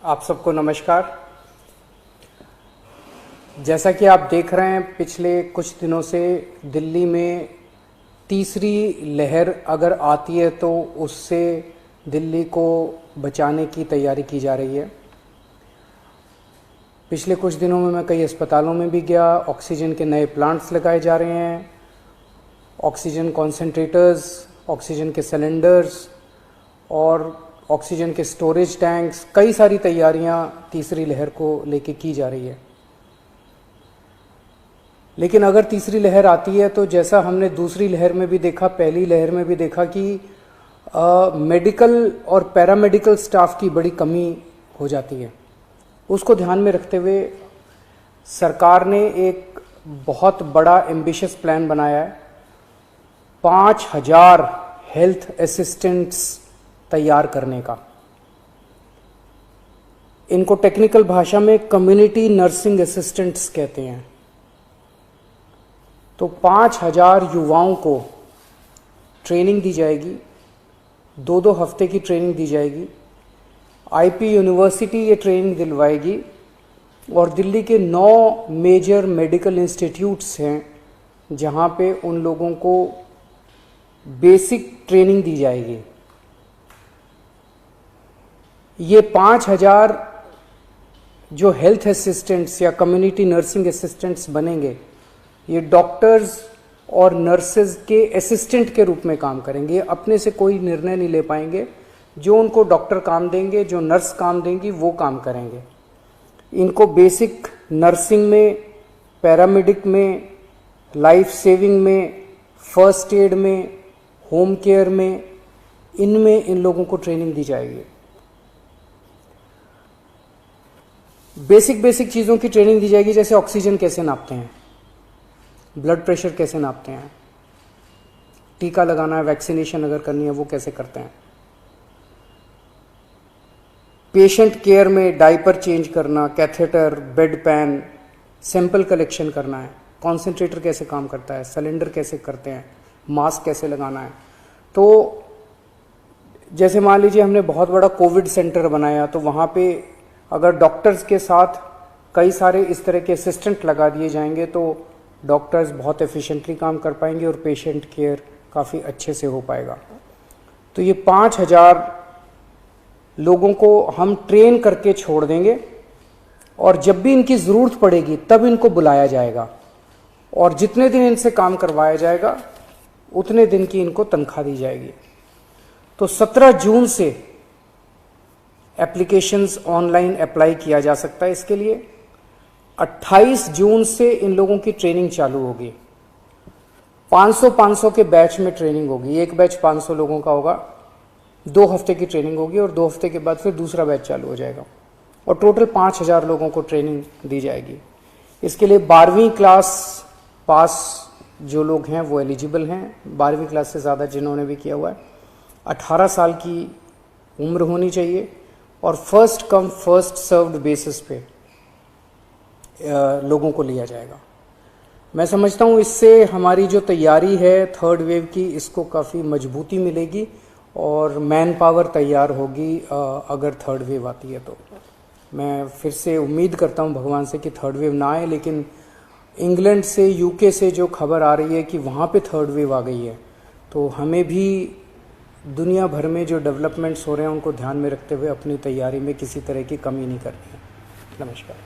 आप सबको नमस्कार। जैसा कि आप देख रहे हैं, पिछले कुछ दिनों से दिल्ली में तीसरी लहर अगर आती है तो उससे दिल्ली को बचाने की तैयारी की जा रही है। पिछले कुछ दिनों में मैं कई अस्पतालों में भी गया। ऑक्सीजन के नए प्लांट्स लगाए जा रहे हैं, ऑक्सीजन कॉन्सेंट्रेटर्स, ऑक्सीजन के सिलेंडर्स और ऑक्सीजन के स्टोरेज टैंक्स, कई सारी तैयारियां तीसरी लहर को लेके की जा रही है। लेकिन अगर तीसरी लहर आती है तो जैसा हमने दूसरी लहर में भी देखा, पहली लहर में भी देखा कि मेडिकल और पैरामेडिकल स्टाफ की बड़ी कमी हो जाती है। उसको ध्यान में रखते हुए सरकार ने एक बहुत बड़ा एम्बिशियस प्लान बनाया है। 5000 हेल्थ असिस्टेंट्स तैयार करने का। इनको टेक्निकल भाषा में कम्युनिटी नर्सिंग असिस्टेंट्स कहते हैं। तो 5000 युवाओं को ट्रेनिंग दी जाएगी, 2-2 हफ्ते की ट्रेनिंग दी जाएगी। आईपी यूनिवर्सिटी ये ट्रेनिंग दिलवाएगी और दिल्ली के 9 मेजर मेडिकल इंस्टीट्यूट्स हैं जहां पे उन लोगों को बेसिक ट्रेनिंग दी जाएगी। ये 5000 जो हेल्थ असिस्टेंट्स या कम्युनिटी नर्सिंग असिस्टेंट्स बनेंगे, ये डॉक्टर्स और नर्सेज के असिस्टेंट के रूप में काम करेंगे। अपने से कोई निर्णय नहीं ले पाएंगे। जो उनको डॉक्टर काम देंगे, जो नर्स काम देंगी, वो काम करेंगे। इनको बेसिक नर्सिंग में, पैरामेडिक में, लाइफ सेविंग में, फर्स्ट एड में, होम केयर में, इनमें इन लोगों को ट्रेनिंग दी जाएगी। बेसिक चीज़ों की ट्रेनिंग दी जाएगी, जैसे ऑक्सीजन कैसे नापते हैं, ब्लड प्रेशर कैसे नापते हैं, टीका लगाना है, वैक्सीनेशन अगर करनी है वो कैसे करते हैं, पेशेंट केयर में डायपर चेंज करना, catheter, bed pan, sample collection करना है, कॉन्सेंट्रेटर कैसे काम करता है, सिलेंडर कैसे करते हैं, मास्क कैसे लगाना है। तो जैसे मान लीजिए हमने बहुत बड़ा कोविड सेंटर बनाया, तो वहाँ पे अगर डॉक्टर्स के साथ कई सारे इस तरह के असिस्टेंट लगा दिए जाएंगे तो डॉक्टर्स बहुत एफिशिएंटली काम कर पाएंगे और पेशेंट केयर काफ़ी अच्छे से हो पाएगा। तो ये 5000 लोगों को हम ट्रेन करके छोड़ देंगे और जब भी इनकी ज़रूरत पड़ेगी तब इनको बुलाया जाएगा और जितने दिन इनसे काम करवाया जाएगा उतने दिन की इनको तनख्वाह दी जाएगी। तो 17 जून से एप्लीकेशंस ऑनलाइन अप्लाई किया जा सकता है इसके लिए। 28 जून से इन लोगों की ट्रेनिंग चालू होगी। 500 के बैच में ट्रेनिंग होगी। एक बैच 500 लोगों का होगा, 2 हफ्ते की ट्रेनिंग होगी और 2 हफ्ते के बाद फिर दूसरा बैच चालू हो जाएगा और टोटल 5000 लोगों को ट्रेनिंग दी जाएगी। इसके लिए 12वीं क्लास पास जो लोग हैं वो एलिजिबल हैं। 12वीं क्लास से ज़्यादा जिन्होंने भी किया हुआ है, 18 साल की उम्र होनी चाहिए और first come first served basis पे लोगों को लिया जाएगा। मैं समझता हूँ इससे हमारी जो तैयारी है थर्ड वेव की, इसको काफ़ी मजबूती मिलेगी और मैन पावर तैयार होगी अगर थर्ड वेव आती है तो। मैं फिर से उम्मीद करता हूँ भगवान से कि थर्ड वेव ना आए, लेकिन इंग्लैंड से, यूके से जो खबर आ रही है कि वहाँ पे थर्ड वेव आ गई है, तो हमें भी दुनिया भर में जो डेवलपमेंट्स हो रहे हैं उनको ध्यान में रखते हुए अपनी तैयारी में किसी तरह की कमी नहीं करनी है। नमस्कार।